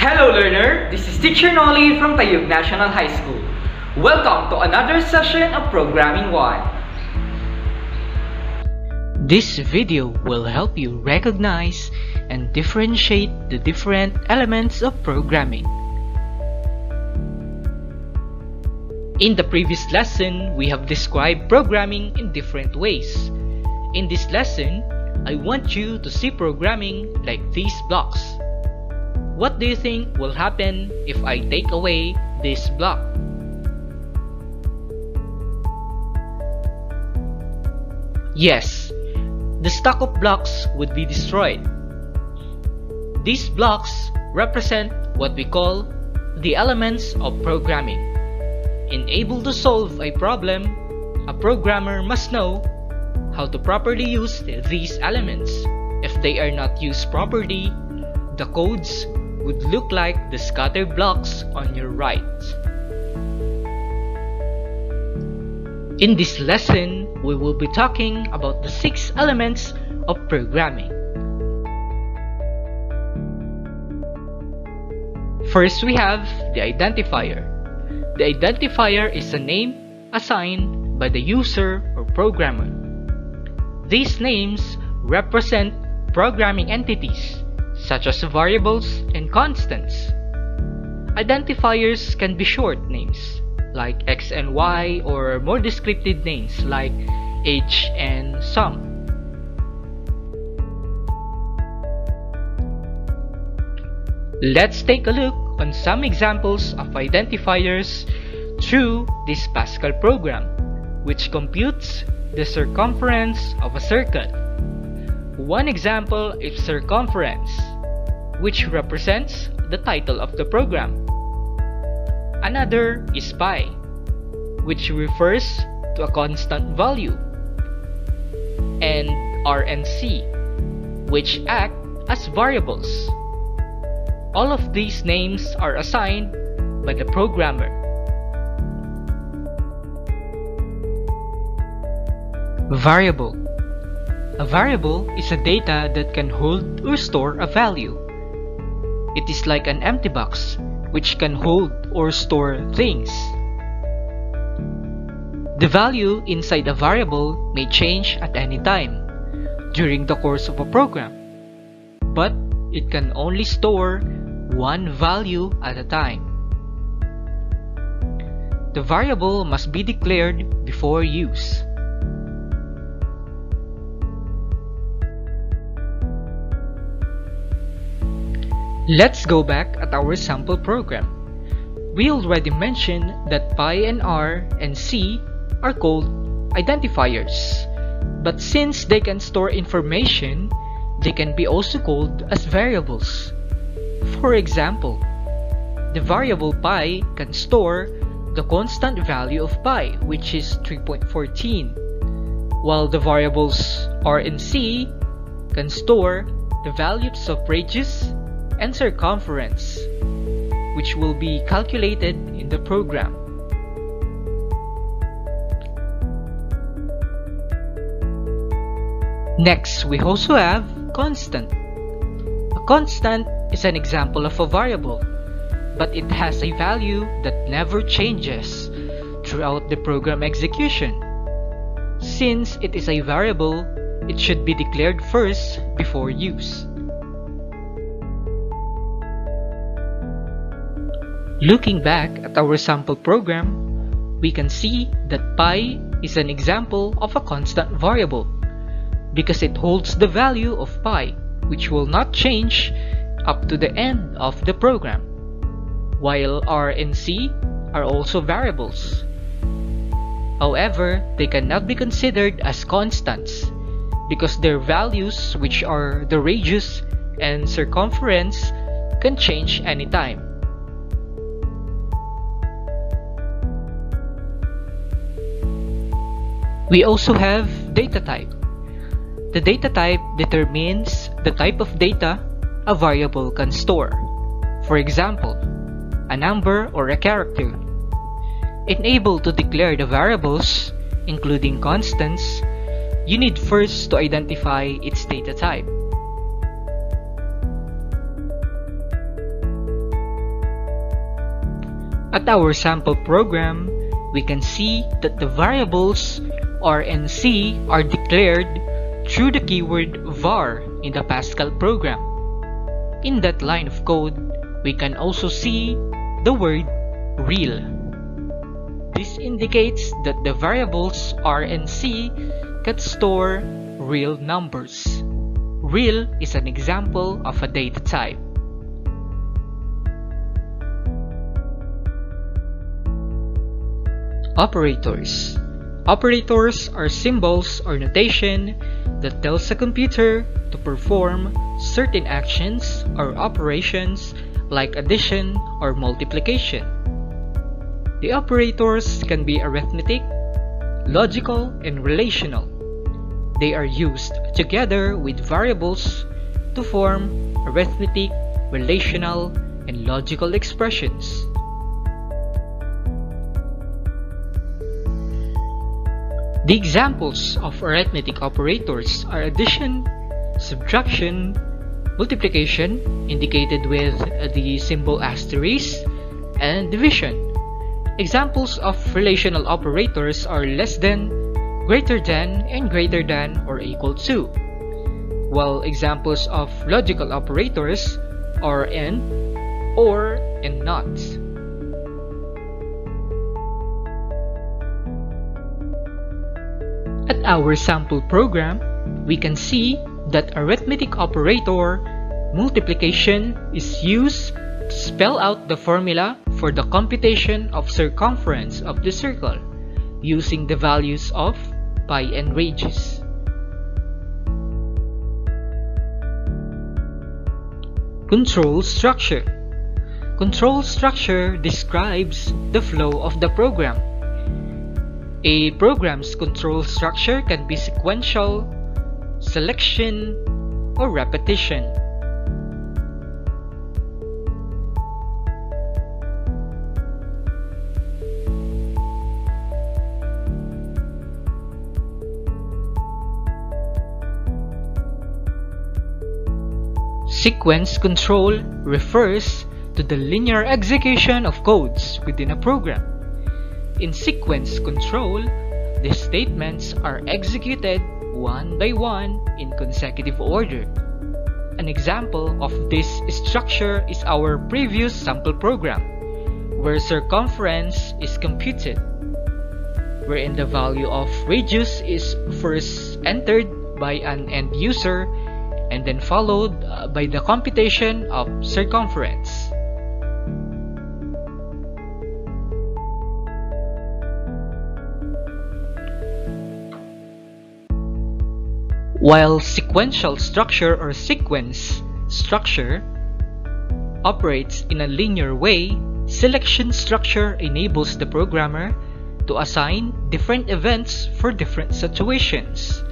Hello learner, this is Teacher Nolly from Tayug National High School. Welcome to another session of Programming 1. This video will help you recognize and differentiate the different elements of programming. In the previous lesson, we have described programming in different ways. In this lesson, I want you to see programming like these blocks. What do you think will happen if I take away this block? Yes, the stack of blocks would be destroyed. These blocks represent what we call the elements of programming. In able to solve a problem, a programmer must know how to properly use these elements. If they are not used properly, the codes would look like the scattered blocks on your right. In this lesson, we will be talking about the 6 elements of programming. First, we have the identifier. The identifier is a name assigned by the user or programmer. These names represent programming entities such as variables and constants. Identifiers can be short names like X and Y, or more descriptive names like age and sum. Let's take a look on some examples of identifiers through this Pascal program, which computes the circumference of a circle. One example is circumference, which represents the title of the program. Another is pi, which refers to a constant value, and r and c, which act as variables. All of these names are assigned by the programmer. Variable. A variable is a data that can hold or store a value. It is like an empty box which can hold or store things. The value inside a variable may change at any time during the course of a program, but it can only store one value at a time. The variable must be declared before use. Let's go back at our sample program. We already mentioned that pi and r and c are called identifiers, but since they can store information, they can be also called as variables. For example, the variable pi can store the constant value of pi, which is 3.14, while the variables r and c can store the values of radius and circumference, which will be calculated in the program. Next, we also have constant. A constant is an example of a variable, but it has a value that never changes throughout the program execution. Since it is a variable, it should be declared first before use. Looking back at our sample program, we can see that pi is an example of a constant variable because it holds the value of pi, which will not change up to the end of the program, while r and c are also variables. However, they cannot be considered as constants because their values, which are the radius and circumference, can change anytime. We also have data type. The data type determines the type of data a variable can store. For example, a number or a character. In able to declare the variables, including constants, you need first to identify its data type. At our sample program, we can see that the variables R and C are declared through the keyword var in the Pascal program. In that line of code, we can also see the word real. This indicates that the variables R and C can store real numbers. Real is an example of a data type. Operators. Operators are symbols or notation that tells a computer to perform certain actions or operations like addition or multiplication. The operators can be arithmetic, logical, and relational. They are used together with variables to form arithmetic, relational, and logical expressions. The examples of arithmetic operators are addition, subtraction, multiplication, indicated with the symbol asterisk, and division. Examples of relational operators are less than, greater than, and greater than or equal to, while examples of logical operators are and, or, and not. At our sample program, we can see that arithmetic operator multiplication is used to spell out the formula for the computation of circumference of the circle using the values of pi and radius. Control structure. Control structure describes the flow of the program. A program's control structure can be sequential, selection, or repetition. Sequence control refers to the linear execution of codes within a program. In sequence control, the statements are executed one by one in consecutive order. An example of this structure is our previous sample program, where circumference is computed, wherein the value of radius is first entered by an end user and then followed by the computation of circumference. While sequential structure or sequence structure operates in a linear way, selection structure enables the programmer to assign different events for different situations.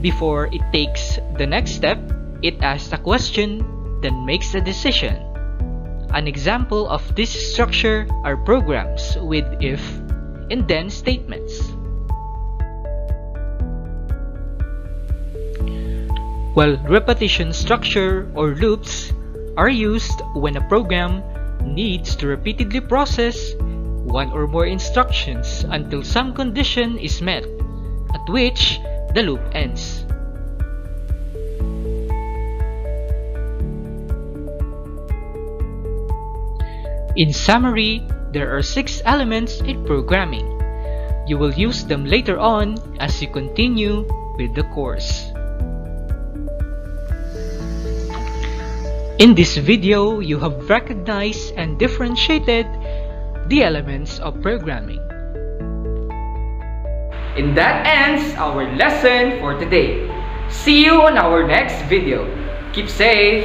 Before it takes the next step, it asks a question, then makes a decision. An example of this structure are programs with if and then statements. While repetition structure or loops are used when a program needs to repeatedly process one or more instructions until some condition is met, at which the loop ends. In summary, there are 6 elements in programming. You will use them later on as you continue with the course. In this video, you have recognized and differentiated the elements of programming. And that ends our lesson for today. See you on our next video. Keep safe.